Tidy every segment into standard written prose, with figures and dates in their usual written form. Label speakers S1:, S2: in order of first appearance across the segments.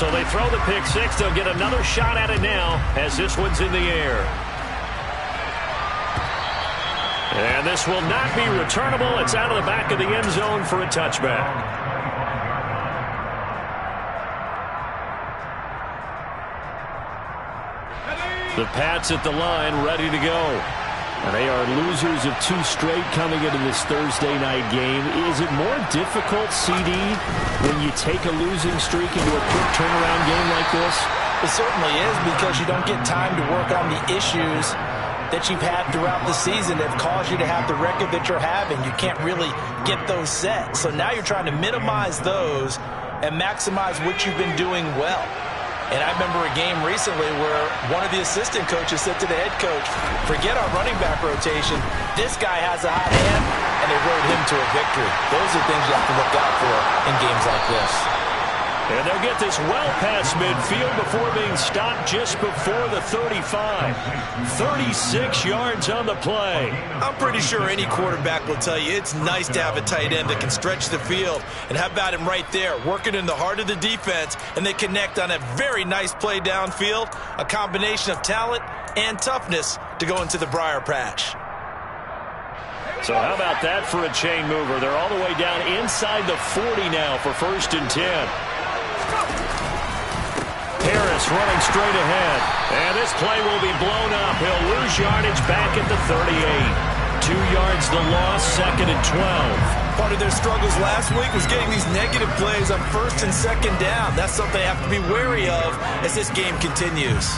S1: So they throw the pick six. They'll get another shot at it now as this one's in the air. And this will not be returnable. It's out of the back of the end zone for a touchback. The Pats at the line, ready to go. And they are losers of 2 straight coming into this Thursday night game. Is it more difficult, CD, when you take a losing streak into a quick turnaround game like this?
S2: It certainly is, because you don't get time to work on the issues that you've had throughout the season that have caused you to have the record that you're having. You can't really get those set. So now you're trying to minimize those and maximize what you've been doing well. And I remember a game recently where one of the assistant coaches said to the head coach, forget our running back rotation. This guy has a hot hand, and they rode him to a victory. Those are things you have to look out for in games like this.
S1: And they'll get this well past midfield before being stopped just before the 35. 36 yards on the play.
S2: I'm pretty sure any quarterback will tell you it's nice to have a tight end that can stretch the field. And how about him right there, working in the heart of the defense, and they connect on a very nice play downfield, a combination of talent and toughness to go into the briar patch.
S1: So how about that for a chain mover? They're all the way down inside the 40 now for 1st and 10. Harris running straight ahead. And this play will be blown up. He'll lose yardage back at the 38. 2 yards the loss, 2nd and 12.
S2: Part of their struggles last week was getting these negative plays on 1st and 2nd down. That's something they have to be wary of as this game continues.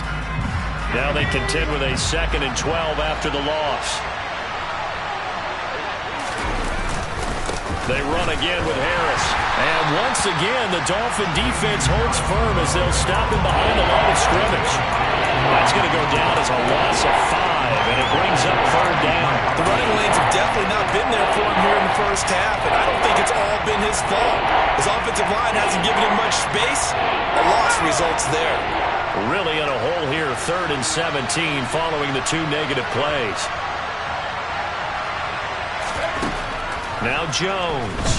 S1: Now they contend with a 2nd and 12 after the loss. They run again with Harris. And once again, the Dolphin defense holds firm as they'll stop him behind the line of scrimmage. That's going to go down as a loss of 5, and it brings up 3rd down.
S2: The running lanes have definitely not been there for him here in the first half, and I don't think it's all been his fault. His offensive line hasn't given him much space. A loss results there.
S1: Really in a hole here, 3rd and 17 following the 2 negative plays. Now Jones.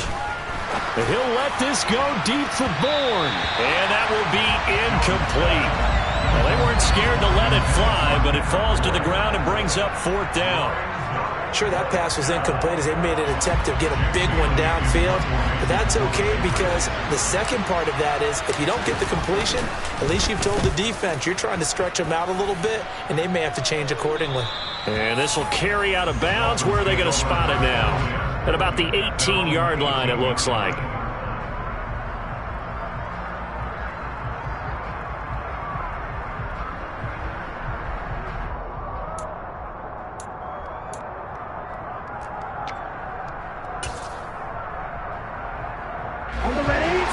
S1: He'll let this go deep for Bourne. And that will be incomplete. Well, they weren't scared to let it fly, but it falls to the ground and brings up 4th down.
S2: Sure, that pass was incomplete as they made an attempt to get a big one downfield. But that's okay, because the second part of that is if you don't get the completion, at least you've told the defense you're trying to stretch them out a little bit, and they may have to change accordingly.
S1: And this will carry out of bounds. Where are they going to spot it now? At about the 18-yard line, it looks like.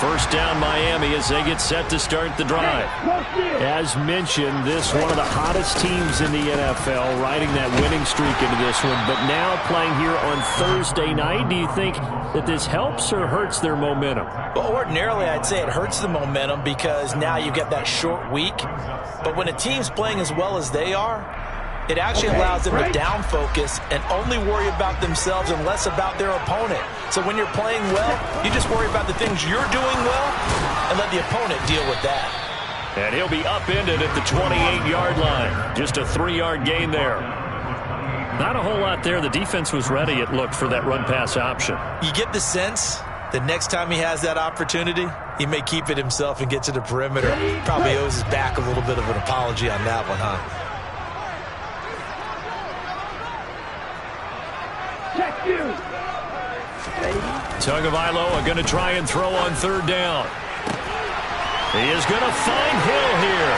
S1: First down Miami as they get set to start the drive. As mentioned, this one of the hottest teams in the NFL, riding that winning streak into this one, but now playing here on Thursday night. Do you think that this helps or hurts their momentum?
S2: Well, ordinarily I'd say it hurts the momentum because now you get that short week. But when a team's playing as well as they are, it actually allows them to down focus and only worry about themselves and less about their opponent. So when you're playing well, you just worry about the things you're doing well and let the opponent deal with that.
S1: And he'll be upended at the 28-yard line. Just a 3-yard gain there. Not a whole lot there. The defense was ready, it looked, for that run-pass option.
S2: You get the sense that next time he has that opportunity, he may keep it himself and get to the perimeter. Probably owes his back a little bit of an apology on that one, huh?
S1: Tagovailoa are going to try and throw on 3rd down. He is going to find Hill here.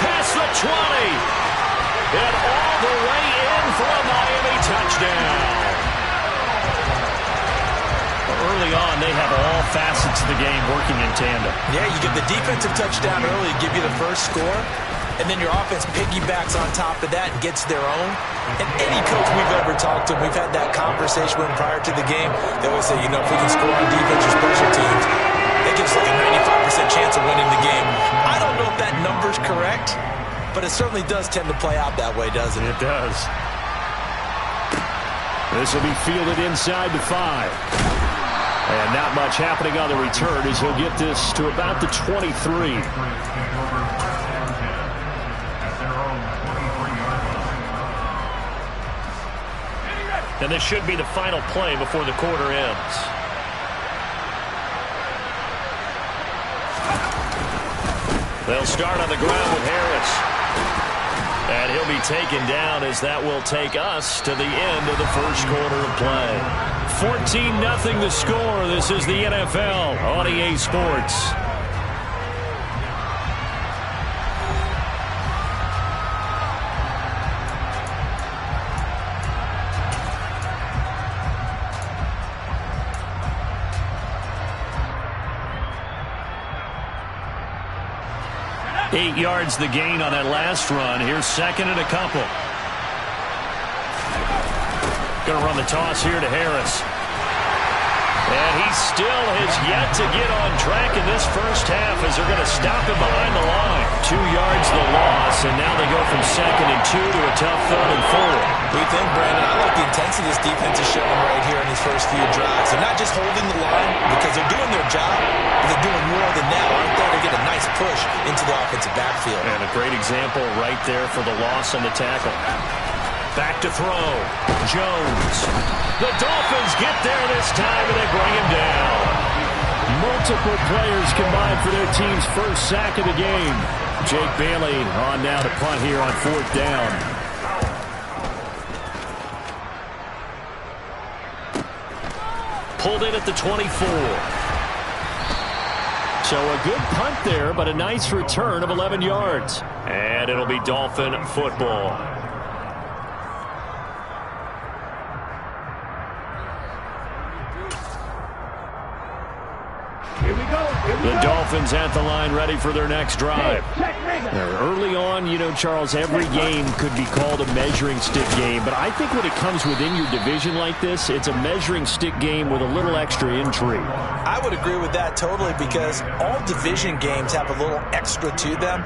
S1: Past the 20. And all the way in for a Miami touchdown. Early on, they have all facets of the game working in tandem.
S2: Yeah, you get the defensive touchdown early, give you the first score, and then your offense piggybacks on top of that and gets their own. And any coach we've ever talked to, we've had that conversation with prior to the game. They always say, you know, if we can score on defense or special teams, that gives like a 95% chance of winning the game. I don't know if that number's correct, but it certainly does tend to play out that way, doesn't it?
S1: It does. This will be fielded inside the 5. And not much happening on the return as he'll get this to about the 23.
S3: And this should be the final play before the quarter ends. They'll start on the ground with Harris. And he'll be taken down as that will take us to the end of the first quarter of play. 14-0 the score. This is the NFL on EA Sports. Eight yards the gain on that last run. Here's second and a couple. Going to run the toss here to Harris. And he still has yet to get on track in this first half as they're going to stop him behind the line. 2 yards the loss, and now they go from second and 2 to a tough third and 4.
S2: What do you think, Brandon? I like the intensity this defense is showing right here in these first few drives. They're not just holding the line because they're doing their job, but they're doing more than that, aren't they? They get a nice push into the offensive backfield.
S3: And a great example right there for the loss on the tackle. Back to throw. Jones. The Dolphins get there this time, and they bring him down.
S1: Multiple players combined for their team's first sack of the game. Jake Bailey on now to punt here on 4th down.
S3: Pulled in at the 24.
S1: So a good punt there, but a nice return of 11 yards.
S3: And it'll be Dolphin football.
S1: The Dolphins at the line ready for their next drive. Early on, you know, Charles, every game could be called a measuring stick game. But I think when it comes within your division like this, it's a measuring stick game with a little extra intrigue.
S2: I would agree with that totally because all division games have a little extra to them.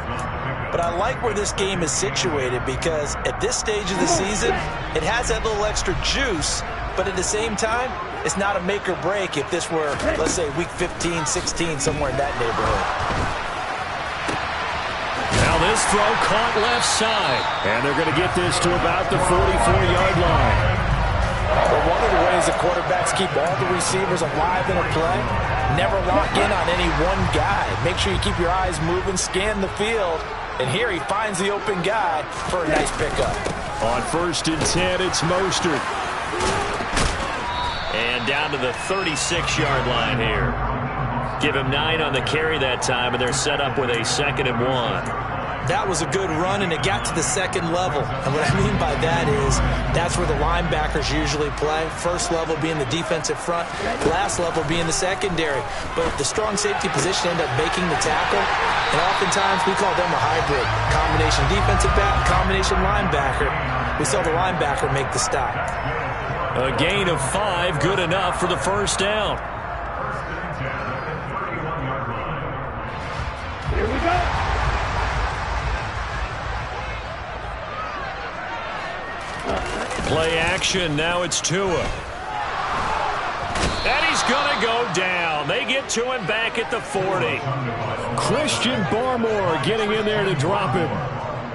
S2: But I like where this game is situated because at this stage of the season, it has that little extra juice. But at the same time, it's not a make or break if this were, let's say, week 15, 16, somewhere in that neighborhood.
S1: Now this throw caught left side. And they're going to get this to about the 44-yard line.
S2: But one of the ways the quarterbacks keep all the receivers alive in a play, never lock in on any one guy. Make sure you keep your eyes moving, scan the field. And here he finds the open guy for a nice pickup.
S1: On 1st and 10, it's Mostert.
S3: And down to the 36-yard line here. Give him 9 on the carry that time, and they're set up with a 2nd and 1.
S2: That was a good run, and it got to the second level. And what I mean by that is that's where the linebackers usually play. First level being the defensive front, last level being the secondary. But if the strong safety position end up making the tackle, and oftentimes we call them a hybrid. Combination defensive back, combination linebacker. We saw the linebacker make the stop.
S1: A gain of 5, good enough for the first down.
S4: Here we go.
S1: Play action, now it's Tua.
S3: And he's going to go down. They get to him back at the 40.
S1: Christian Barmore getting in there to drop him.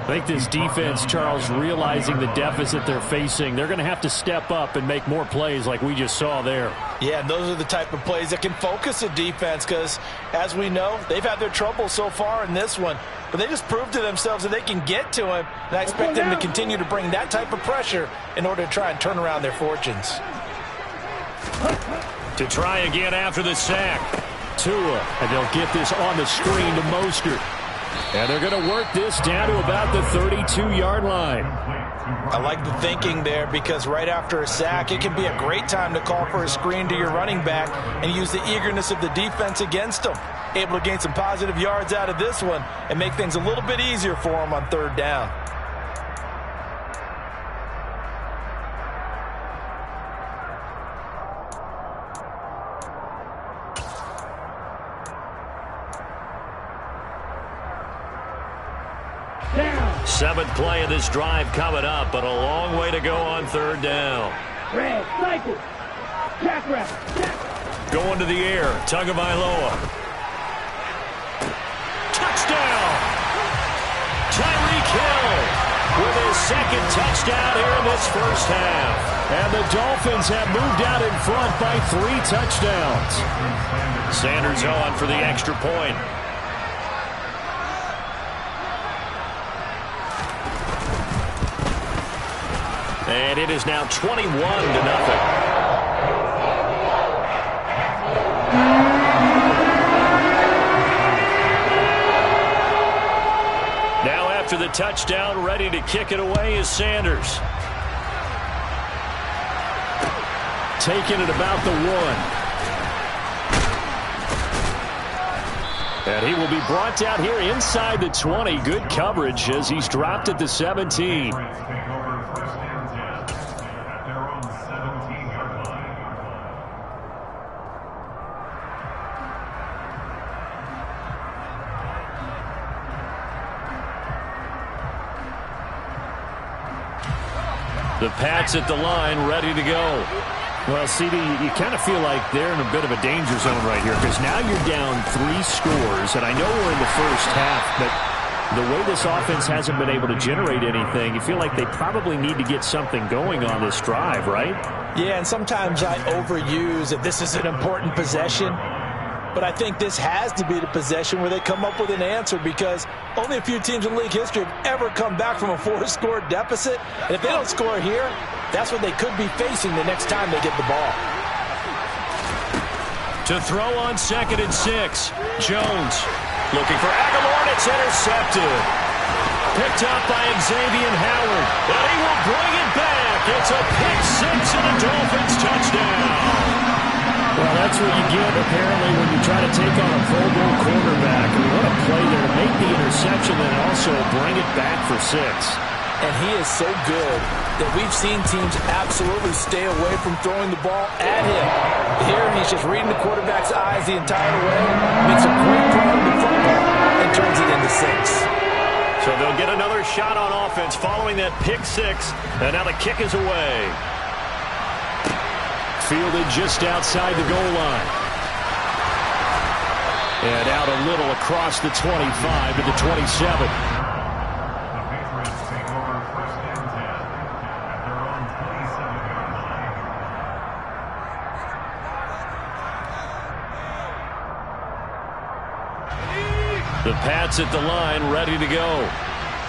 S1: I think this defense, Charles, realizing the deficit they're facing, they're going to have to step up and make more plays like we just saw there.
S2: Yeah, those are the type of plays that can focus a defense because, as we know, they've had their trouble so far in this one. But they just proved to themselves that they can get to him, and I expect them to continue to bring that type of pressure in order to try and turn around their fortunes.
S1: To try again after the sack. Tua, and they'll get this on the screen to Mostert. And they're going to work this down to about the 32-yard line.
S2: I like the thinking there because right after a sack, it can be a great time to call for a screen to your running back and use the eagerness of the defense against them. Able to gain some positive yards out of this one and make things a little bit easier for them on 3rd down.
S4: Down.
S3: 7th play of this drive coming up, but a long way to go on 3rd down.
S4: Red, cycle. Jack route.
S3: Going to the air. Tagovailoa. Touchdown! Tyreek Hill with his second touchdown here in this first half.
S1: And the Dolphins have moved out in front by 3 touchdowns.
S3: Sanders on for the extra point. And it is now 21-0. After the touchdown, ready to kick it away is Sanders.
S1: Taking it about the 1. And he will be brought down here inside the 20. Good coverage as he's dropped at the 17.
S3: The Pats at the line, ready to go.
S1: Well, CD, you kind of feel like they're in a bit of a danger zone right here because now you're down 3 scores, and I know we're in the first half, but the way this offense hasn't been able to generate anything, you feel like they probably need to get something going on this drive, right?
S2: Yeah, and sometimes I overuse that this is an important possession. But I think this has to be the possession where they come up with an answer because only a few teams in league history have ever come back from a 4-score deficit. And if they don't score here, that's what they could be facing the next time they get the ball.
S3: To throw on 2nd and 6. Jones looking for Aguilar, and it's intercepted. Picked up by Xavier Howard. And he will bring it back. It's a pick 6 and a Dolphins touchdown.
S1: Well, that's what you get, apparently, when you try to take on a Pro Bowl quarterback. I mean, what a play there to make the interception and also bring it back for 6.
S2: And he is so good that we've seen teams absolutely stay away from throwing the ball at him. Here, he's just reading the quarterback's eyes the entire way, makes a great play on the football, and turns it into 6.
S3: So they'll get another shot on offense following that pick 6, and now the kick is away.
S1: Fielded just outside the goal line. And out a little across the 25 to the 27.
S3: The Pats at the line, ready to go.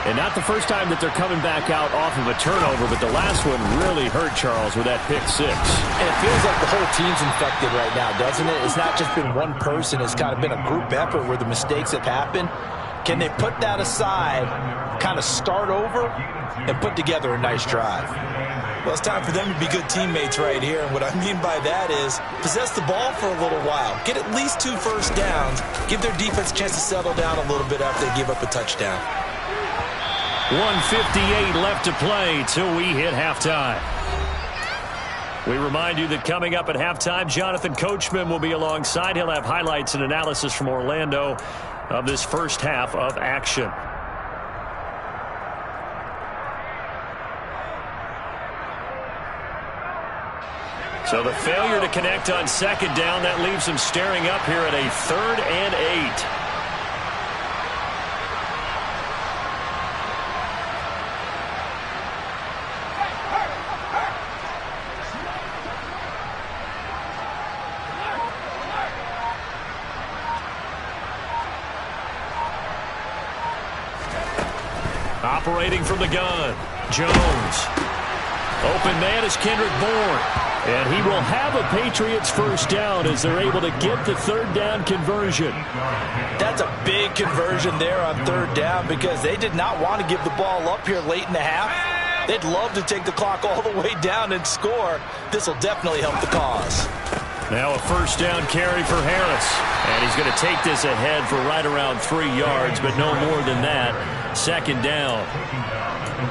S1: And not the first time that they're coming back out off of a turnover, but the last one really hurt Charles with that pick 6.
S2: And it feels like the whole team's infected right now, doesn't it? It's not just been one person. It's kind of been a group effort where the mistakes have happened. Can they put that aside, kind of start over, and put together a nice drive? Well, it's time for them to be good teammates right here. And what I mean by that is possess the ball for a little while. Get at least 2 first downs. Give their defense a chance to settle down a little bit after they give up a touchdown.
S3: 1:58 left to play till we hit halftime. We remind you that coming up at halftime, Jonathan Coachman will be alongside. He'll have highlights and analysis from Orlando of this first half of action. So the failure to connect on 2nd down, that leaves them staring up here at a 3rd and 8. Operating from the gun, Jones. Open man is Kendrick Bourne.
S1: And he will have a Patriots first down as they're able to get the 3rd down conversion.
S2: That's a big conversion there on 3rd down because they did not want to give the ball up here late in the half. They'd love to take the clock all the way down and score. This will definitely help the cause.
S3: Now a first down carry for Harris. And he's going to take this ahead for right around 3 yards, but no more than that. 2nd down.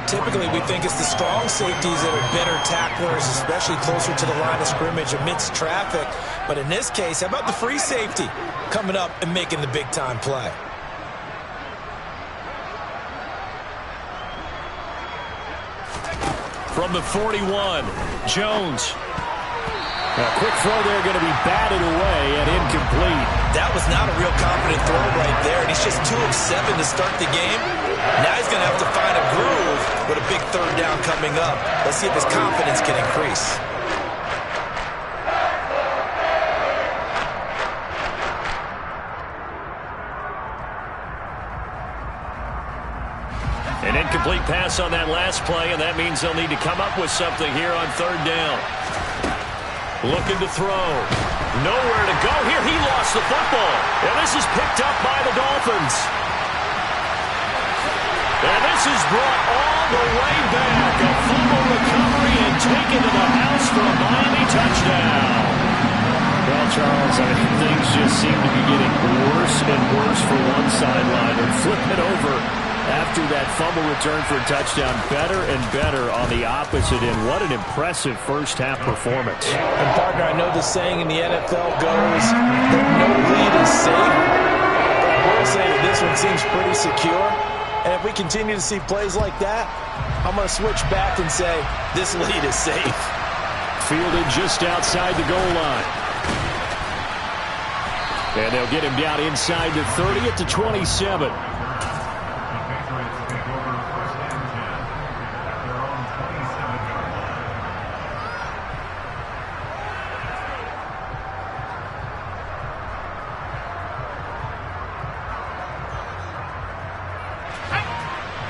S2: Typically, we think it's the strong safeties that are better tacklers, especially closer to the line of scrimmage amidst traffic. But in this case, how about the free safety coming up and making the big-time play?
S3: From the 41, Jones.
S1: A quick throw there going to be batted away and incomplete.
S2: That was not a real confident throw right there, and he's just 2 of 7 to start the game. Now he's going to have to find a groove with a big third down coming up. Let's see if his confidence can increase.
S3: An incomplete pass on that last play, and that means they'll need to come up with something here on third down. Looking to throw. Nowhere to go here. He lost the football. And this is picked up by the Dolphins. And this is brought all the way back. A fumble recovery and taken to the house for a Miami touchdown.
S1: Well, Charles, I mean, things just seem to be getting worse and worse for one sideline. And flip it over after that fumble return for a touchdown. Better and better on the opposite end. What an impressive first-half performance.
S2: And, partner, I know the saying in the NFL goes that no lead is safe. But I will say that this one seems pretty secure. And if we continue to see plays like that, I'm going to switch back and say this lead is safe.
S1: Fielded just outside the goal line. And they'll get him down inside the 30 at the 27.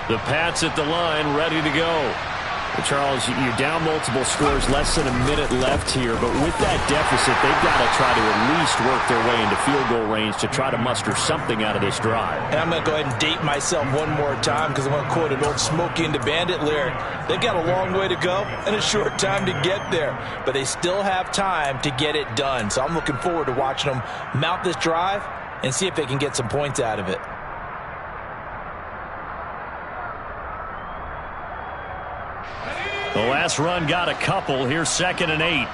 S1: The Pats at the line, ready to go. Charles, you're down multiple scores, less than a minute left here, but with that deficit, they've got to try to at least work their way into field goal range to try to muster something out of this drive.
S2: And I'm going to go ahead and date myself one more time because I'm going to quote an old Smokey and the Bandit lyric. They've got a long way to go and a short time to get there, but they still have time to get it done. So I'm looking forward to watching them mount this drive and see if they can get some points out of it.
S3: The last run got a couple. Here's 2nd and 8.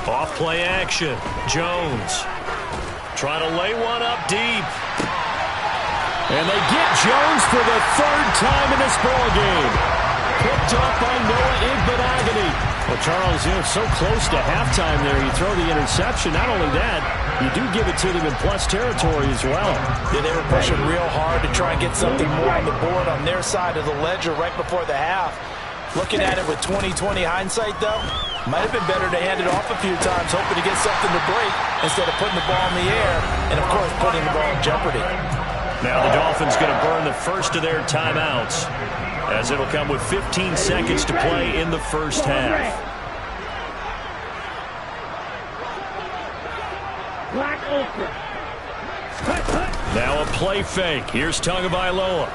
S3: Off play action. Jones trying to lay one up deep.
S1: And they get Jones for the 3rd time in this ball game. Picked up by Noah Igbinoghene. Well, Charles, so close to halftime there. You throw the interception. Not only that, you do give it to them in plus territory as well.
S2: Yeah, they were pushing real hard to try and get something more on the board on their side of the ledger right before the half. Looking at it with 20/20 hindsight, though, might have been better to hand it off a few times, hoping to get something to break instead of putting the ball in the air and, of course, putting the ball in jeopardy.
S3: Now the Dolphins going to burn the first of their timeouts, as it'll come with 15 seconds to play in the first half. Now a play fake. Here's Tagovailoa.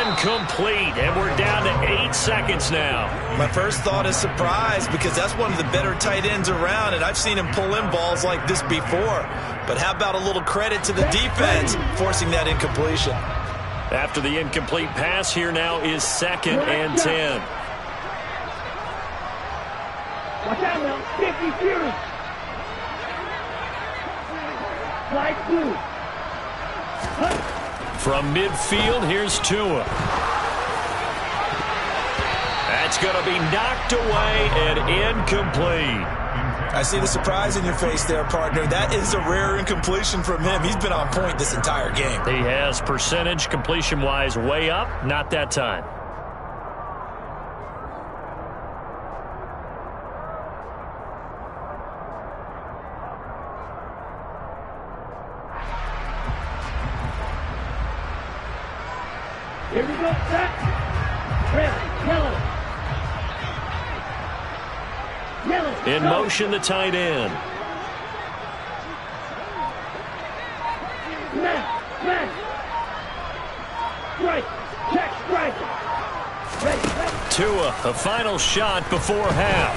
S3: Incomplete, and we're down to 8 seconds now.
S2: My first thought is surprise because that's one of the better tight ends around, and I've seen him pull in balls like this before. But how about a little credit to the defense forcing that incompletion?
S3: After the incomplete pass, here now is 2nd and 10.
S4: Watch out now, 50 Fury. Slide blue.
S3: From midfield, here's Tua. That's going to be knocked away and incomplete.
S2: I see the surprise in your face there, partner. That is a rare incompletion from him. He's been on point this entire game.
S3: He has percentage completion-wise way up, not that time.
S4: Here we go, set. Red, yellow. Yellow.
S3: In motion, the tight end.
S4: Smash. Strike. Check, strike. Ready.
S3: Tua, a final shot before half.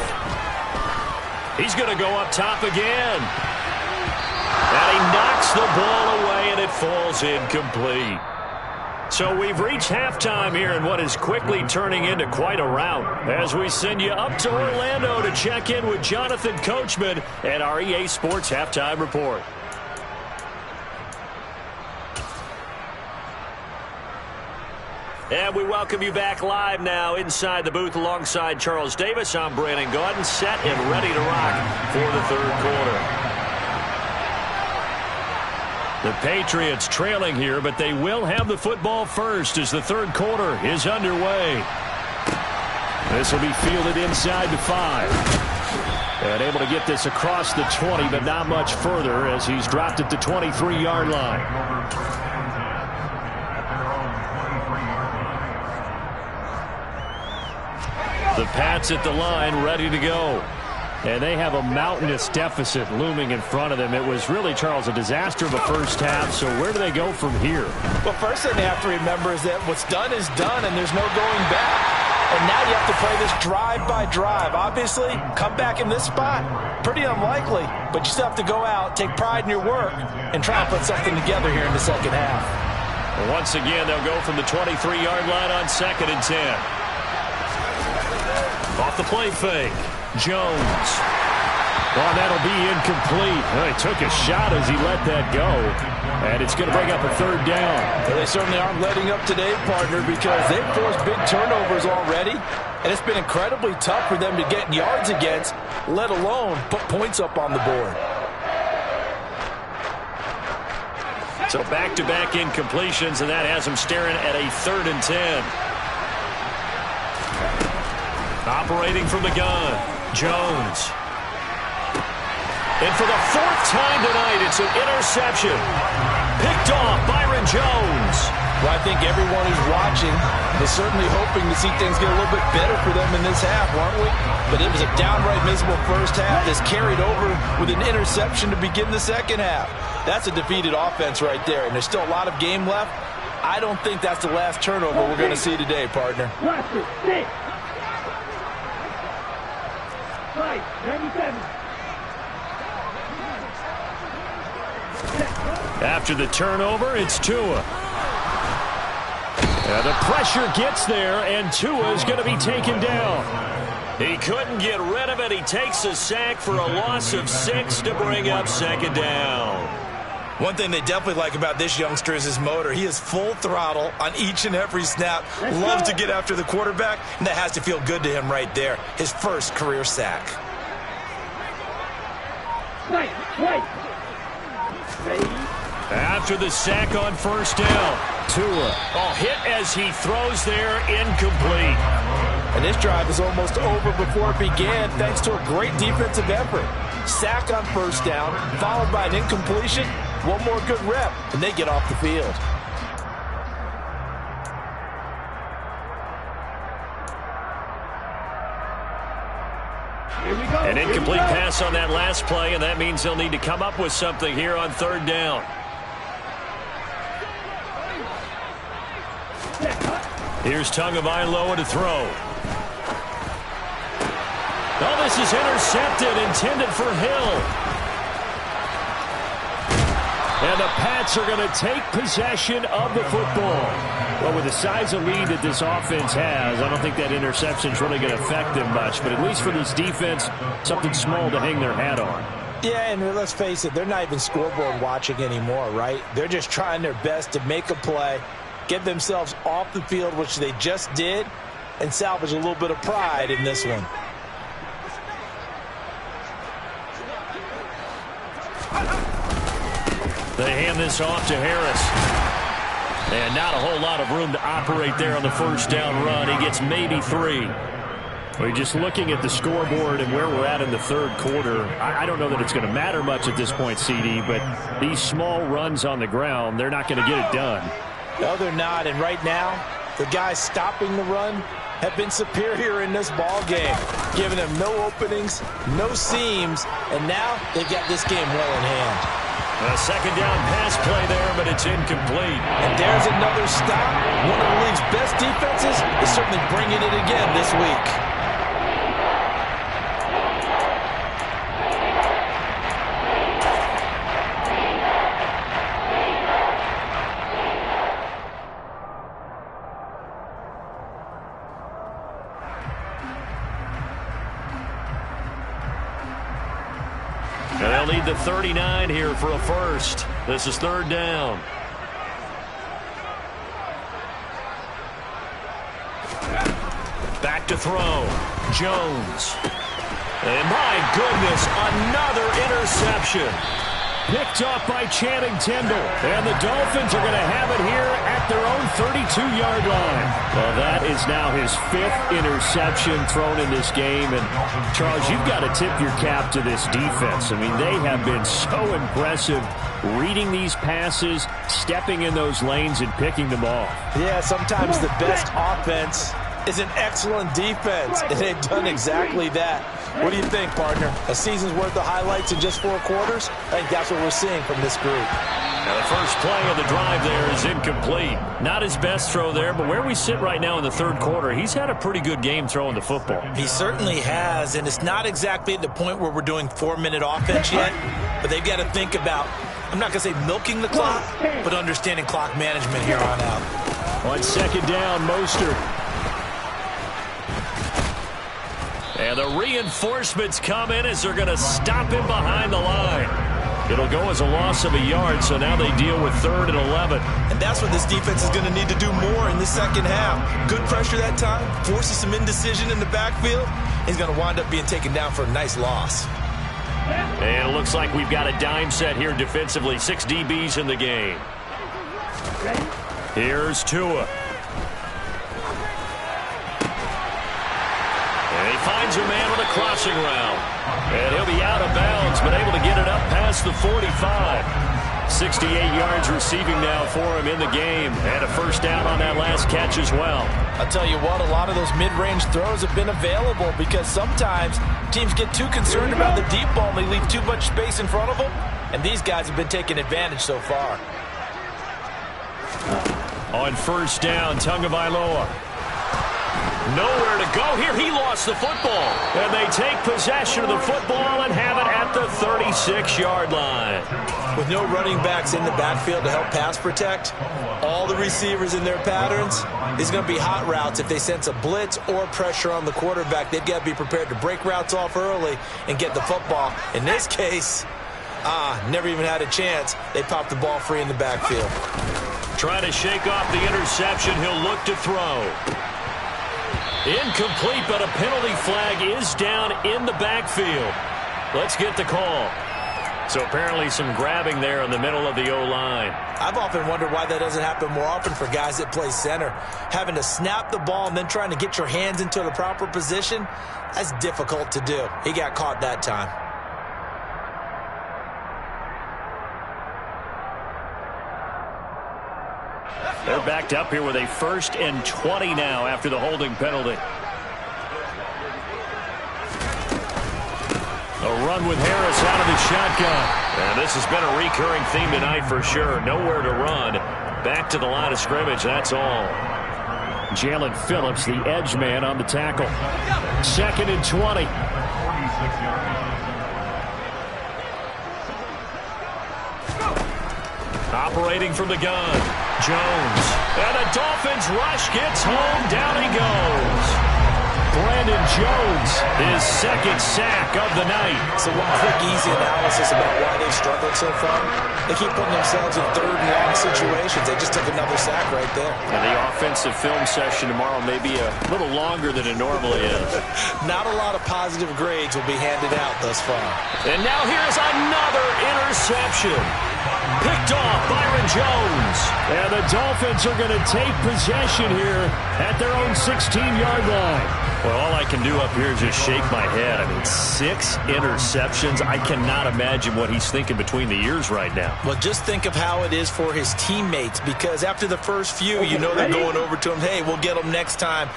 S3: He's going to go up top again. And he knocks the ball away, and it falls incomplete. So we've reached halftime here in what is quickly turning into quite a rout, as we send you up to Orlando to check in with Jonathan Coachman at our EA Sports Halftime Report. And we welcome you back live now inside the booth alongside Charles Davis. I'm Brandon Gaudin, set and ready to rock for the third quarter. The Patriots trailing here, but they will have the football first as the third quarter is underway. This will be fielded inside the 5. And able to get this across the 20, but not much further as he's dropped it to 23-yard line. The Pats at the line, ready to go. And they have a mountainous deficit looming in front of them. It was really, Charles, a disaster of a first half. So where do they go from here?
S2: Well, first thing they have to remember is that what's done is done, and there's no going back. And now you have to play this drive by drive. Obviously, come back in this spot, pretty unlikely. But you still have to go out, take pride in your work, and try and put something together here in the second half.
S3: Well, once again, they'll go from the 23-yard line on 2nd and 10. Off the play fake. Jones. Oh, that'll be incomplete. Well, he took a shot as he let that go. And it's going to bring up a third down.
S2: Well, they certainly aren't letting up today, partner, because they've forced big turnovers already. And it's been incredibly tough for them to get yards against, let alone put points up on the board.
S3: So back-to-back incompletions, and that has them staring at a 3rd and 10. Operating from the gun, Jones. And for the 4th time tonight, it's an interception. Picked off Byron Jones.
S2: Well, I think everyone who's watching is certainly hoping to see things get a little bit better for them in this half, aren't we? But it was a downright miserable first half that's carried over with an interception to begin the second half. That's a defeated offense right there, and there's still a lot of game left. I don't think that's the last turnover we're going to see today, partner.
S4: Watch it. 6. 97.
S1: After the turnover, it's Tua. The pressure gets there, and Tua is going to be taken down.
S3: He couldn't get rid of it. He takes a sack for a loss of 6 to bring up 2nd down.
S2: One thing they definitely like about this youngster is his motor. He is full throttle on each and every snap. Loves to get after the quarterback, and that has to feel good to him right there. His first career sack.
S4: Right.
S3: After the sack on 1st down, Tua. Hit as he throws there, incomplete.
S2: And this drive is almost over before it began thanks to a great defensive effort. Sack on 1st down, followed by an incompletion. One more good rep, and they get off the field.
S4: Here we go.
S3: An incomplete pass on that last play, and that means they'll need to come up with something here on 3rd down. Here's Tagovailoa to throw. Oh, this is intercepted, intended for Hill. And the Pats are going to take possession of the football. Well, with the size of lead that this offense has, I don't think that interception is really going to affect them much. But at least for this defense, something small to hang their hat on.
S2: Yeah, and let's face it, they're not even scoreboard watching anymore, right? They're just trying their best to make a play, get themselves off the field, which they just did, and salvage a little bit of pride in this one.
S3: They hand this off to Harris. And not a whole lot of room to operate there on the 1st down run. He gets maybe 3.
S1: We're just looking at the scoreboard and where we're at in the 3rd quarter. I don't know that it's going to matter much at this point, CD, but these small runs on the ground, they're not going to get it done.
S2: No, they're not. And right now, the guys stopping the run have been superior in this ball game, giving them no openings, no seams, and now they've got this game well in hand.
S3: A 2nd down pass play there, but it's incomplete.
S2: And there's another stop. One of the league's best defenses is certainly bringing it again this week.
S3: They'll need the 39 here for a first. This is 3rd down. back to throw. Jones. And my goodness, another interception.
S1: Picked off by Channing Tindall. And the Dolphins are going to have it here at their own 32-yard line. Well, that is now his 5th interception thrown in this game. And, Charles, you've got to tip your cap to this defense. I mean, they have been so impressive reading these passes, stepping in those lanes, and picking them off.
S2: Yeah, sometimes the best offense is an excellent defense, and they've done exactly that. What do you think, partner? A season's worth of highlights in just 4 quarters? I think that's what we're seeing from this group.
S3: Now the first play of the drive there is incomplete. Not his best throw there, but where we sit right now in the 3rd quarter, he's had a pretty good game throwing the football.
S2: He certainly has, and it's not exactly at the point where we're doing 4-minute offense yet, but they've got to think about, I'm not going to say milking the clock, but understanding clock management here on out.
S1: On 2nd down, Mostert.
S3: And the reinforcements come in as they're going to stop him behind the line. It'll go as a loss of a yard, so now they deal with 3rd and 11.
S2: And that's what this defense is going to need to do more in the second half. Good pressure that time, forces some indecision in the backfield. He's going to wind up being taken down for a nice loss.
S3: And it looks like we've got a dime set here defensively. 6 DBs in the game. Here's Tua. And he finds a man with a crossing route. And he'll be out of bounds, but able to get it up past the 45. 68 yards receiving now for him in the game. And a first down on that last catch as well.
S2: I'll tell you what, a lot of those mid-range throws have been available because sometimes teams get too concerned about the deep ball and they leave too much space in front of them. And these guys have been taking advantage so far.
S3: On first down, Tagovailoa. Nowhere to go here. He lost the football. And they take possession of the football and have it at the 36-yard line.
S2: With no running backs in the backfield to help pass protect, all the receivers in their patterns, it's going to be hot routes. If they sense a blitz or pressure on the quarterback, they've got to be prepared to break routes off early and get the football. In this case, never even had a chance. They popped the ball free in the backfield.
S3: Trying to shake off the interception. He'll look to throw. Incomplete, but a penalty flag is down in the backfield. Let's get the call. So apparently some grabbing there in the middle of the O-line.
S2: I've often wondered why that doesn't happen more often for guys that play center. Having to snap the ball and then trying to get your hands into the proper position, that's difficult to do. He got caught that time.
S3: They're backed up here with a 1st and 20 now after the holding penalty. A run with Harris out of the shotgun. And this has been a recurring theme tonight for sure. Nowhere to run. Back to the line of scrimmage, that's all.
S1: Jalen Phillips, the edge man on the tackle. 2nd and 20.
S3: Operating from the gun. Jones. And the Dolphins rush gets home. Down he goes. Brandon Jones, his 2nd sack of the night.
S2: So one quick, easy analysis about why they've struggled so far. They keep putting themselves in 3rd and long situations. They just took another sack right there.
S3: And the offensive film session tomorrow may be a little longer than it normally is.
S2: Not a lot of positive grades will be handed out thus far.
S3: And now here's another interception. Picked off Byron Jones.
S1: And the Dolphins are going to take possession here at their own 16-yard line.
S3: Well, all I can do up here is just shake my head. I mean, 6 interceptions. I cannot imagine what he's thinking between the ears right now.
S2: Well, just think of how it is for his teammates, because after the first few, you know they're going over to him, hey, we'll get them next time.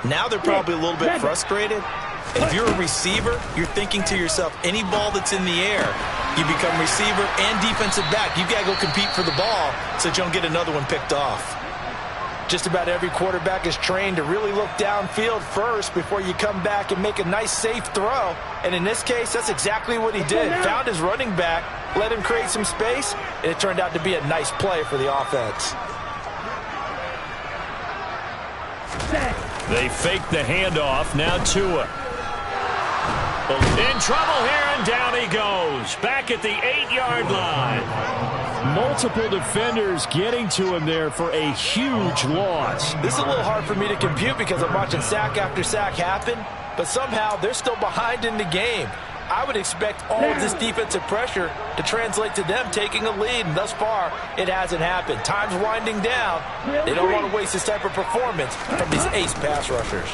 S2: Now they're probably a little bit frustrated. And if you're a receiver, you're thinking to yourself, any ball that's in the air, you become receiver and defensive back. You've got to go compete for the ball so that you don't get another one picked off. Just about every quarterback is trained to really look downfield first before you come back and make a nice, safe throw. And in this case, that's exactly what he did. Found his running back, let him create some space, and it turned out to be a nice play for the offense.
S3: They fake the handoff. Now Tua. In trouble here, and down he goes. Back at the 8-yard line.
S1: Multiple defenders getting to him there for a huge loss.
S2: This is a little hard for me to compute because I'm watching sack after sack happen, but somehow they're still behind in the game. I would expect all of this defensive pressure to translate to them taking a lead, and thus far, it hasn't happened. Time's winding down. They don't want to waste this type of performance from these ace pass rushers.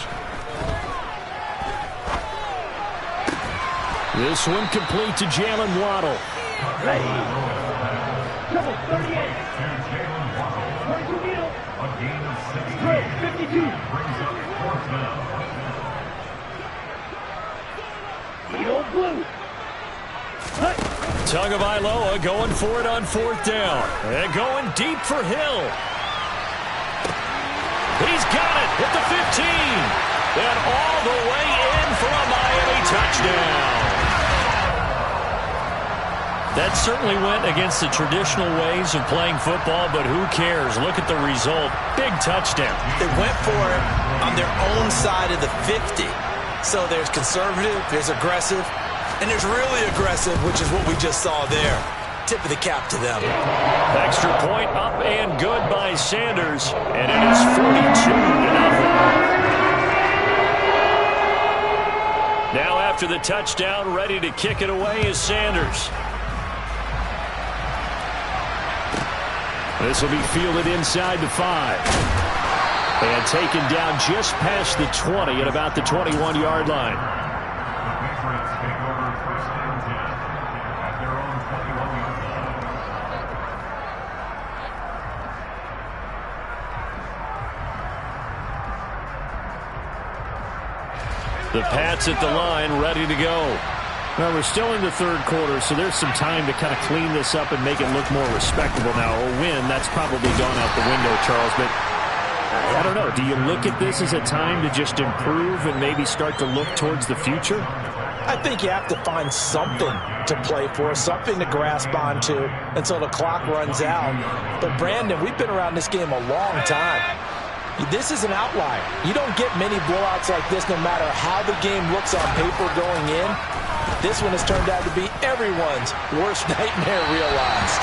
S1: This one complete to Jalen Waddle.
S4: Ready. Double 38. 22 needle. Straight 52. Needle blue.
S1: Tagovailoa going for it on 4th down. And going deep for Hill. He's got it at the 15. And all the way in for a Miami touchdown. That certainly went against the traditional ways of playing football, but who cares? Look at the result. Big touchdown.
S2: They went for it on their own side of the 50. So there's conservative, there's aggressive, and there's really aggressive, which is what we just saw there. Tip of the cap to them.
S1: Extra point up and good by Sanders, and it is 42-0. Now after the touchdown, ready to kick it away is Sanders. This will be fielded inside the 5. And taken down just past the 20 at about the 21-yard line. The Pats at the line, ready to go. Well, we're still in the 3rd quarter, so there's some time to kind of clean this up and make it look more respectable now. A win, that's probably gone out the window, Charles, but I don't know. Do you look at this as a time to just improve and maybe start to look towards the future?
S2: I think you have to find something to play for, something to grasp onto until the clock runs out. But, Brandon, we've been around this game a long time. This is an outlier. You don't get many blowouts like this no matter how the game looks on paper going in. This one has turned out to be everyone's worst nightmare realized.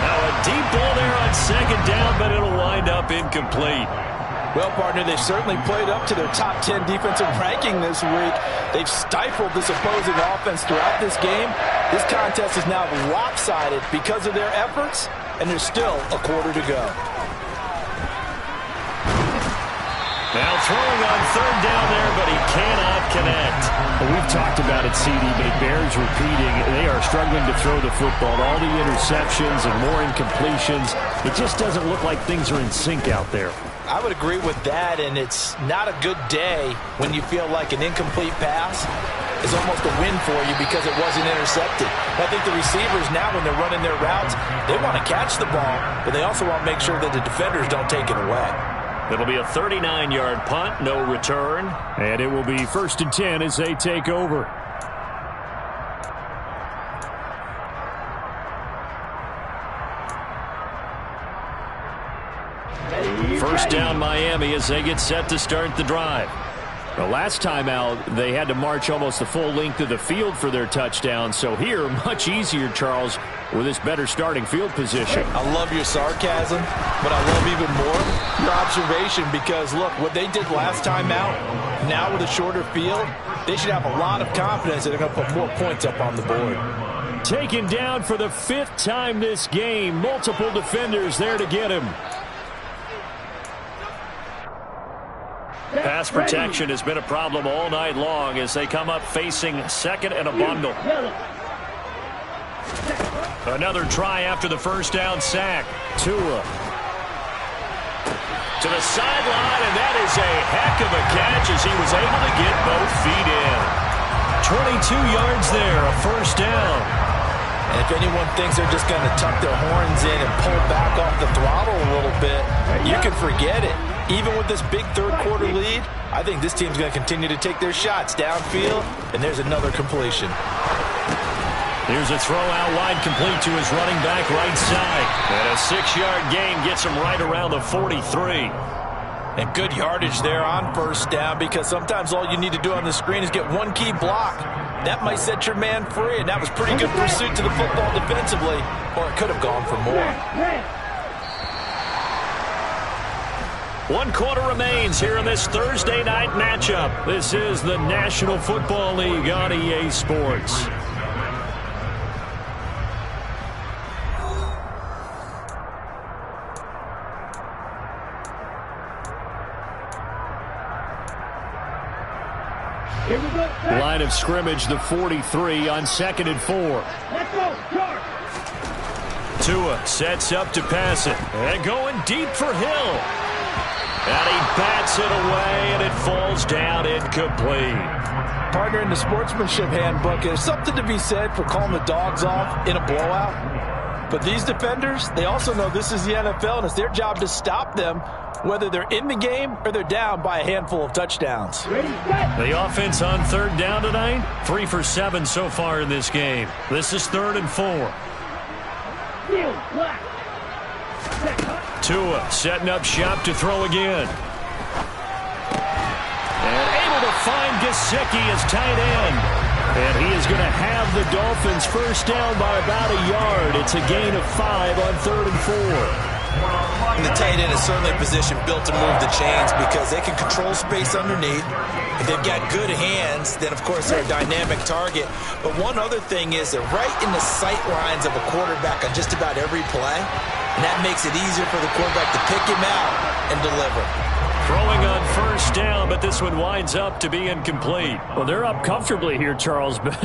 S1: Now a deep ball there on 2nd down, but it'll wind up incomplete.
S2: Well, partner, they've certainly played up to their top 10 defensive ranking this week. They've stifled this opposing offense throughout this game. This contest is now lopsided because of their efforts, and there's still a quarter to go.
S1: Now throwing on 3rd down there, but he cannot connect. Well, we've talked about it, CD, but it bears repeating. They are struggling to throw the football. All the interceptions and more incompletions. It just doesn't look like things are in sync out there.
S2: I would agree with that, and it's not a good day when you feel like an incomplete pass is almost a win for you because it wasn't intercepted. I think the receivers now, when they're running their routes, they want to catch the ball, but they also want to make sure that the defenders don't take it away.
S1: It'll be a 39-yard punt, no return. And it will be 1st and 10 as they take over. First down Miami as they get set to start the drive. The last time out, they had to march almost the full length of the field for their touchdown. So here, much easier, Charles, with this better starting field position.
S2: I love your sarcasm, but I love even more your observation because, look, what they did last time out, now with a shorter field, they should have a lot of confidence that they're going to put more points up on the board.
S1: Taken down for the 5th time this game. Multiple defenders there to get him. Pass protection has been a problem all night long as they come up facing 2nd and a bundle. Another try after the 1st down sack. Tua to the sideline, and that is a heck of a catch as he was able to get both feet in. 22 yards there, a 1st down.
S2: And if anyone thinks they're just going to tuck their horns in and pull back off the throttle a little bit, you can forget it. Even with this big 3rd quarter lead, I think this team's going to continue to take their shots downfield, and there's another completion.
S1: Here's a throw out wide complete to his running back right side. And a 6-yard gain gets him right around the 43.
S2: And good yardage there on 1st down because sometimes all you need to do on the screen is get one key block. that might set your man free, and that was pretty good pursuit to the football defensively, or it could have gone for more.
S1: 1 quarter remains here in this Thursday night matchup. This is the National Football League on EA Sports. Line of scrimmage, the 43 on 2nd and 4.
S4: Let's go, charge.
S1: Tua sets up to pass it. And going deep for Hill. And he bats it away, and it falls down incomplete.
S2: Partner, in the sportsmanship handbook, there's something to be said for calling the dogs off in a blowout. But these defenders, they also know this is the NFL, and it's their job to stop them, whether they're in the game or they're down by a handful of touchdowns.
S4: Ready, set.
S1: The offense on 3rd down tonight, 3 for 7 so far in this game. This is 3rd and 4.
S4: Field, black. Set, cut.
S1: Tua setting up shop to throw again. And able to find Gesicki as tight end. And he is going to have the Dolphins first down by about a yard. It's a gain of 5 on 3rd and 4.
S2: And the tight end is certainly a position built to move the chains because they can control space underneath. If they've got good hands, then of course they're a dynamic target. But one other thing is they're right in the sight lines of a quarterback on just about every play. And that makes it easier for the quarterback to pick him out and deliver.
S1: Throwing on first down, but this one winds up to be incomplete. Well, they're up comfortably here, Charles, but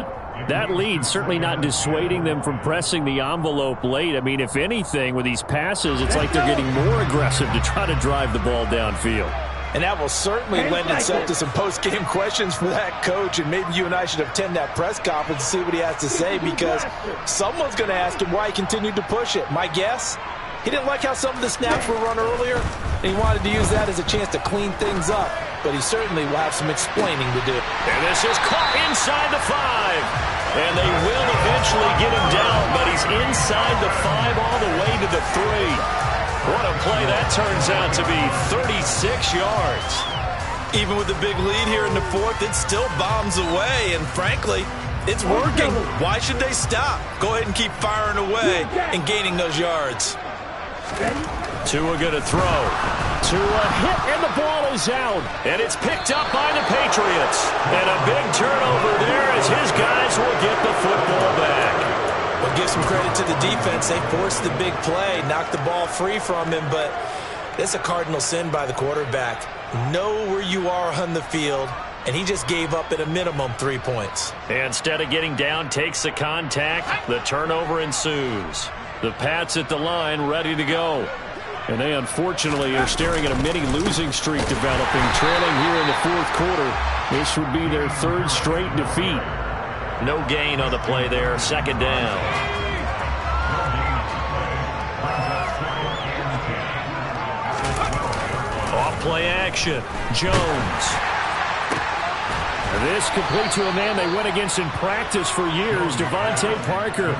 S1: that lead certainly not dissuading them from pressing the envelope late. I mean, if anything, with these passes, it's like they're getting more aggressive to try to drive the ball downfield.
S2: And that will certainly lend itself to some post-game questions for that coach, and maybe you and I should attend that press conference and see what he has to say, because someone's going to ask him why he continued to push it. My guess, he didn't like how some of the snaps were run earlier, and he wanted to use that as a chance to clean things up. But he certainly will have some explaining to do.
S1: And this is caught inside the 5. And they will eventually get him down, but he's inside the 5 all the way to the 3. What a play that turns out to be, 36 yards.
S2: Even with the big lead here in the 4th, it still bombs away, and frankly, it's working. Why should they stop? Go ahead and keep firing away and gaining those yards.
S1: Tua going to throw. Tua hit, and the ball is out. And it's picked up by the Patriots. And a big turnover there as his guys will get the football back.
S2: Well, give some credit to the defense. They forced the big play, knocked the ball free from him, but it's a cardinal sin by the quarterback. Know where you are on the field, and he just gave up at a minimum 3 points.
S1: Instead of getting down, takes the contact. The turnover ensues. The Pats at the line, ready to go. And they unfortunately are staring at a mini losing streak developing, trailing here in the 4th quarter. This would be their 3rd straight defeat. No gain on the play there, 2nd down. Off play action, Jones. This complete to a man they went against in practice for years, Devontae Parker.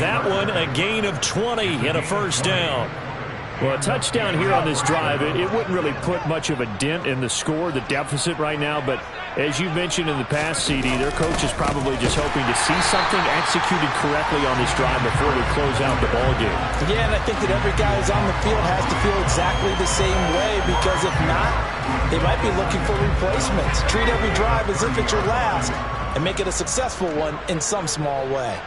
S1: That one a gain of 20 and a first down. Well, a touchdown here on this drive, it wouldn't really put much of a dent in the score, the deficit right now, but as you mentioned in the past, CD, their coach is probably just hoping to see something executed correctly on this drive before they close out the ball game.
S2: Yeah, and I think that every guy who's on the field has to feel exactly the same way, because if not, they might be looking for replacements. Treat every drive as if it's your last and make it a successful one in some small way.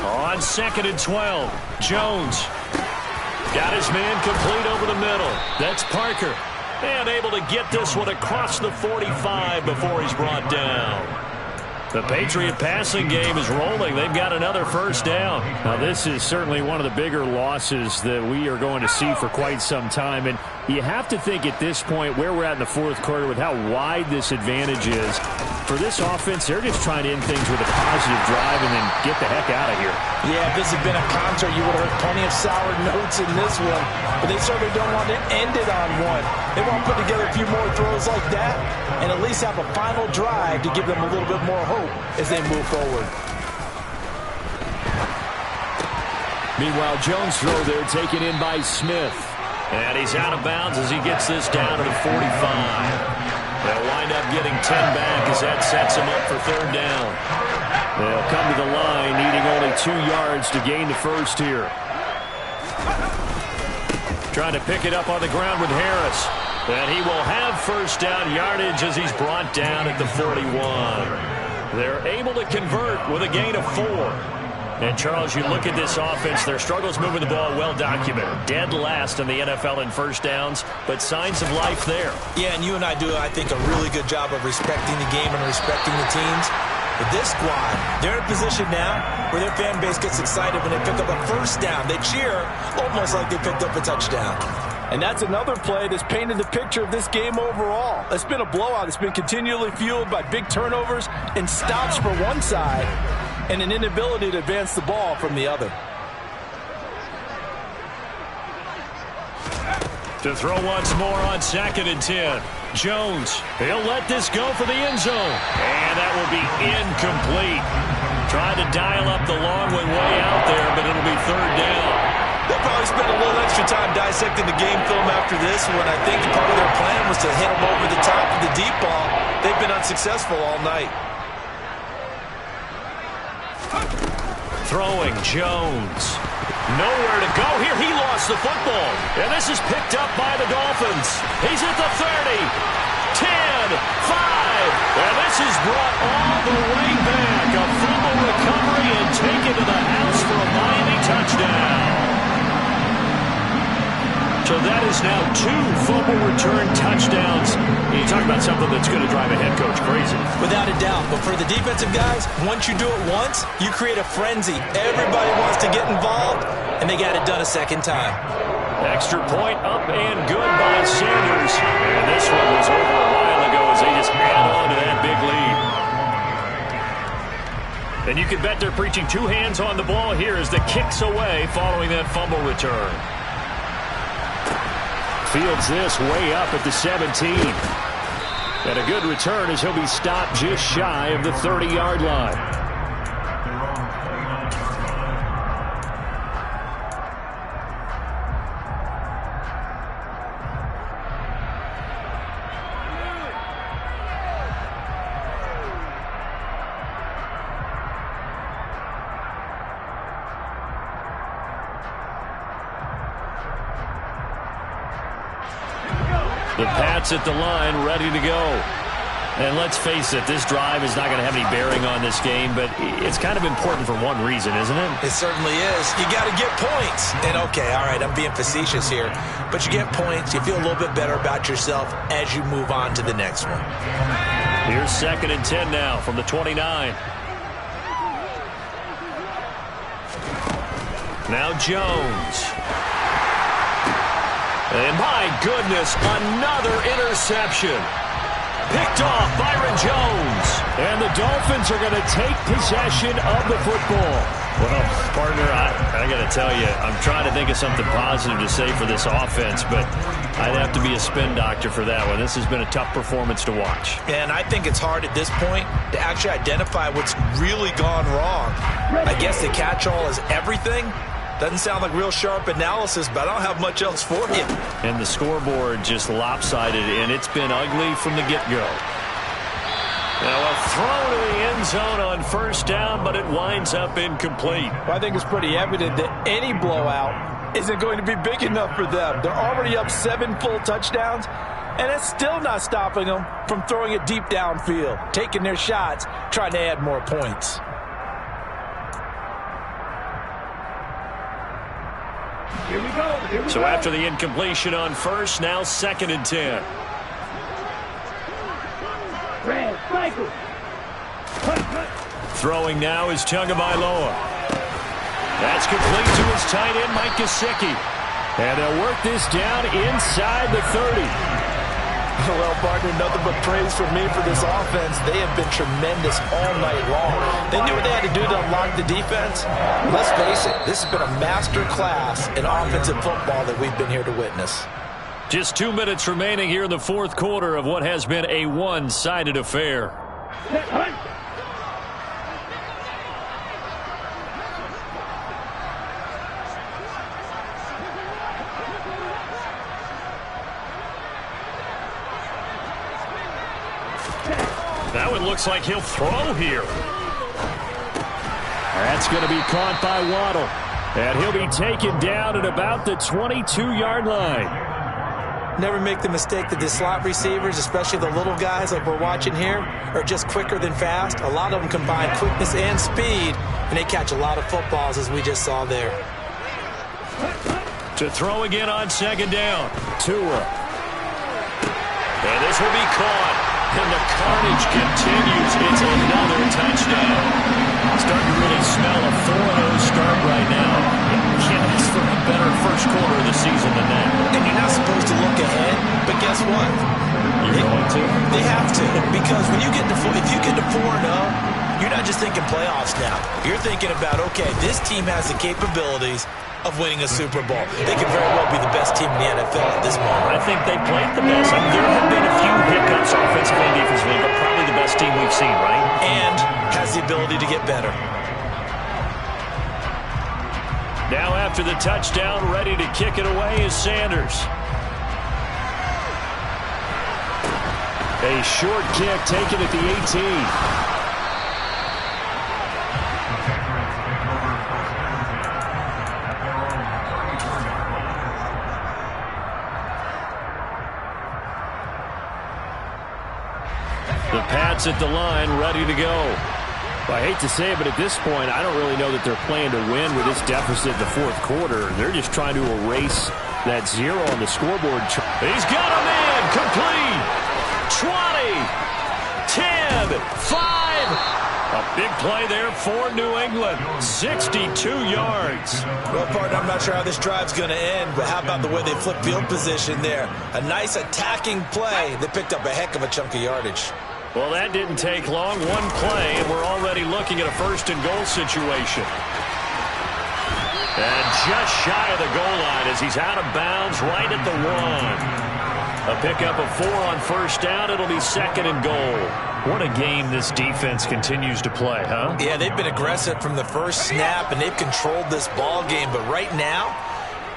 S1: On 2nd and 12, Jones got his man complete over the middle. That's Parker. And able to get this one across the 45 before he's brought down. The Patriot passing game is rolling. They've got another first down. Now, this is certainly one of the bigger losses that we are going to see for quite some time. And you have to think at this point where we're at in the 4th quarter with how wide this advantage is. For this offense, they're just trying to end things with a positive drive and then get the heck out of here.
S2: Yeah, if this had been a concert, you would have heard plenty of sour notes in this one. But they certainly don't want to end it on one. They want to put together a few more throws like that and at least have a final drive to give them a little bit more hope as they move forward.
S1: Meanwhile, Jones' throw there taken in by Smith.
S3: And he's out of bounds as he gets this down to the 45. They'll wind up getting 10 back as that sets him up for third down. They'll come to the line needing only 2 yards to gain the first here. Trying to pick it up on the ground with Harris. And he will have first down yardage as he's brought down at the 41. They're able to convert with a gain of 4. And, Charles, you look at this offense, their struggles moving the ball well documented. Dead last in the NFL in first downs, but signs of life there.
S2: Yeah, and you and I do, I think, a really good job of respecting the game and respecting the teams. But this squad, they're in a position now where their fan base gets excited when they pick up a first down. They cheer almost like they picked up a touchdown.
S5: And that's another play that's painted the picture of this game overall. It's been a blowout. It's been continually fueled by big turnovers and stops for one side and an inability to advance the ball from the other.
S3: To throw once more on 2nd and 10. Jones, he'll let this go for the end zone. And that will be incomplete. Tried to dial up the long one way out there, but it'll be third down.
S2: They'll probably spend a little extra time dissecting the game film after this one. I think part of their plan was to hit them over the top of the deep ball. They've been unsuccessful all night.
S3: Throwing Jones. Nowhere to go here. He lost the football. And this is picked up by the Dolphins. He's at the 30. 10, 5. And this is brought all the way back. A fumble recovery and taken to the house for a Miami touchdown. So that is now 2 fumble return touchdowns. You talk about something that's going to drive a head coach crazy.
S2: Without a doubt. But for the defensive guys, once you do it once, you create a frenzy. Everybody wants to get involved, and they got it done a second time.
S3: Extra point up and good by Sanders. And this one was over a while ago as they just add on to that big lead. And you can bet they're preaching 2 hands on the ball here as the kick's away following that fumble return. Fields this way up at the 17. And a good return as he'll be stopped just shy of the 30-yard line. The Pats at the line, ready to go. And let's face it, this drive is not going to have any bearing on this game, but it's kind of important for one reason, isn't it?
S2: It certainly is. You got to get points. And, okay, all right, I'm being facetious here, but you get points, you feel a little bit better about yourself as you move on to the next one.
S3: Here's 2nd and 10 now from the 29. Now Jones. And my goodness, another interception. Picked off Byron Jones. And the Dolphins are going to take possession of the football. Well, partner, I got to tell you, I'm trying to think of something positive to say for this offense, but I'd have to be a spin doctor for that one. This has been a tough performance to watch.
S2: And I think it's hard at this point to actually identify what's really gone wrong. I guess the catch-all is everything. Doesn't sound like real sharp analysis, but I don't have much else for you.
S3: And the scoreboard just lopsided, and it's been ugly from the get-go. Now a throw to the end zone on first down, but it winds up incomplete.
S5: Well, I think it's pretty evident that any blowout isn't going to be big enough for them. They're already up 7 full touchdowns, and it's still not stopping them from throwing it deep downfield, taking their shots, trying to add more points.
S4: Here we go. Here we
S3: So
S4: go.
S3: after the incompletion on first, now 2nd and 10.
S4: Red, cycle. Cut.
S3: Throwing now is Tagovailoa. That's complete to his tight end, Mike Gesicki. And they'll work this down inside the 30.
S5: Well, partner, nothing but praise from me for this offense. They have been tremendous all night long. They knew what they had to do to unlock the defense. Let's face it, this has been a master class in offensive football that we've been here to witness.
S3: Just 2 minutes remaining here in the fourth quarter of what has been a one-sided affair.
S4: Set, hunt.
S3: Now it looks like he'll throw here.
S1: That's going to be caught by Waddle. And he'll be taken down at about the 22-yard line.
S2: Never make the mistake that the slot receivers, especially the little guys like we're watching here, are just quicker than fast. A lot of them combine quickness and speed, and they catch a lot of footballs, as we just saw there.
S3: To throw again on second down.
S1: Tua.
S3: And this will be caught. And the carnage continues. It's another touchdown. Starting to really smell a 4-0 start right now. Can't ask for a better first quarter of the season than that.
S2: And you're not supposed to look ahead, but guess what?
S3: You're going to?
S2: They have to, because when you get to if you get to 4-0, you're not just thinking playoffs now. You're thinking about, okay, this team has the capabilities of winning a Super Bowl. They could very well be the best team in the NFL at this moment.
S3: I think they played the best. I mean, there have been a few hiccups offensively and defensively, but probably the best team we've seen, right?
S2: And has the ability to get better.
S1: Now after the touchdown, ready to kick it away is Sanders. A short kick taken at the 18. The Pats at the line, ready to go. Well, I hate to say it, but at this point, I don't really know that they're playing to win with this deficit in the fourth quarter. They're just trying to erase that zero on the scoreboard.
S3: He's got a man complete. 20, 10, 5. A big play there for New England. 62 yards.
S2: Well, partner, I'm not sure how this drive's going to end, but how about the way they flipped field position there? A nice attacking play that picked up a heck of a chunk of yardage.
S3: Well, that didn't take long. One play, and we're already looking at a first-and-goal situation. And just shy of the goal line as he's out of bounds right at the 1. A pickup of 4 on first down. It'll be second and goal. What a game this defense continues to play, huh?
S2: Yeah, they've been aggressive from the first snap, and they've controlled this ball game. But right now,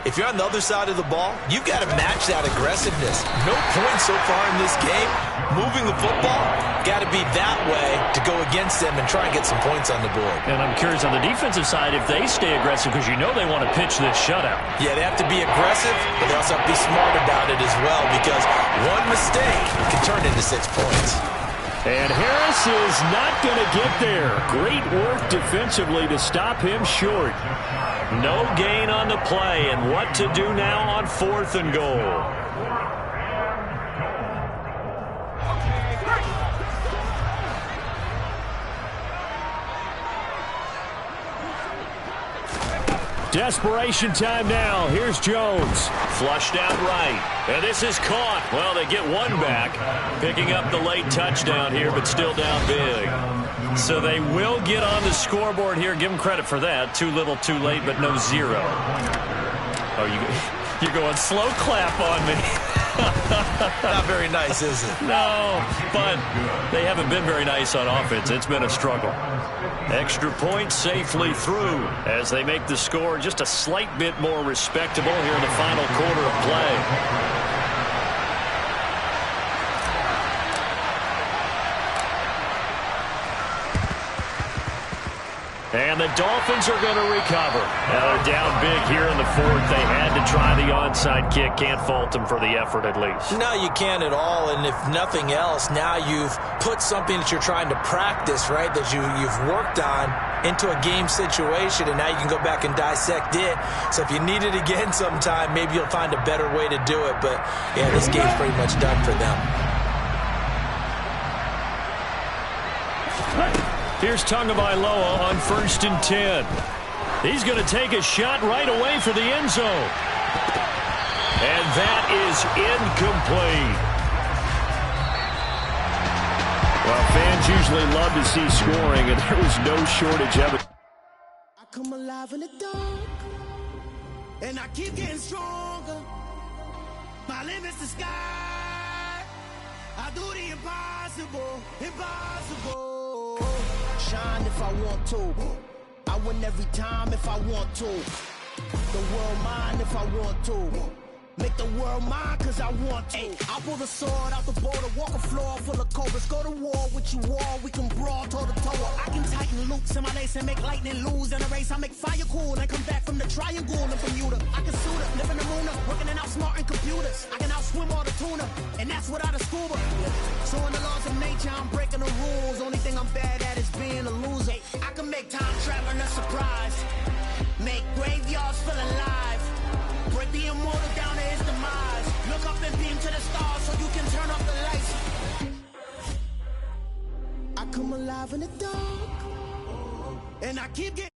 S2: if you're on the other side of the ball, you've got to match that aggressiveness. No points so far in this game. Moving the football, got to be that way to go against them and try and get some points on the board.
S3: And I'm curious on the defensive side if they stay aggressive, because you know they want to pitch this shutout.
S2: Yeah, they have to be aggressive, but they also have to be smart about it as well, because one mistake can turn into 6 points.
S1: And Harris is not going to get there. Great work defensively to stop him short.
S3: No gain on the play, and what to do now on 4th and goal.
S1: Desperation time now. Here's Jones.
S3: Flushed out right. And this is caught. Well, they get one back. Picking up the late touchdown here, but still down big. So they will get on the scoreboard here. Give them credit for that. Too little, too late, but no zero. Oh, you're going slow clap on me.
S2: Not very nice, is it?
S3: No, but they haven't been very nice on offense. It's been a struggle. Extra point safely through as they make the score just a slight bit more respectable here in the final quarter of play. And the Dolphins are going to recover. Now they're down big here in the 4th. They had to try the onside kick. Can't fault them for the effort at least.
S2: No, you can't at all. And if nothing else, now you've put something that you're trying to practice, right, that you've worked on into a game situation, and now you can go back and dissect it. So if you need it again sometime, maybe you'll find a better way to do it. But, yeah, this game's pretty much done for them.
S1: Here's Tagovailoa on 1st and 10. He's going to take a shot right away for the end zone. And that is incomplete. Well, fans usually love to see scoring, and there was no shortage of it.
S6: I come alive in the dark, and I keep getting stronger. My limit's the sky. I do the impossible, impossible. Shine if I want to. I win every time if I want to. The world mine if I want to. Make the world mine cause I want to. I pull the sword out the border, walk a floor full of cobras. Go to war with you all tighten loops in my lace and make lightning lose in a race. I make fire cool and come back from the triangle in Bermuda. I can suit up, live in the moon, working and outsmarting computers. I can outswim all the tuna, and that's without a scuba. So in the laws of nature, I'm breaking the rules. Only thing I'm bad at is being a loser. I can make time traveling a surprise, make graveyards feel alive, break the immortal down to his demise. Look up and beam to the stars so you can turn off the lights. I come alive in the dark, and I keep getting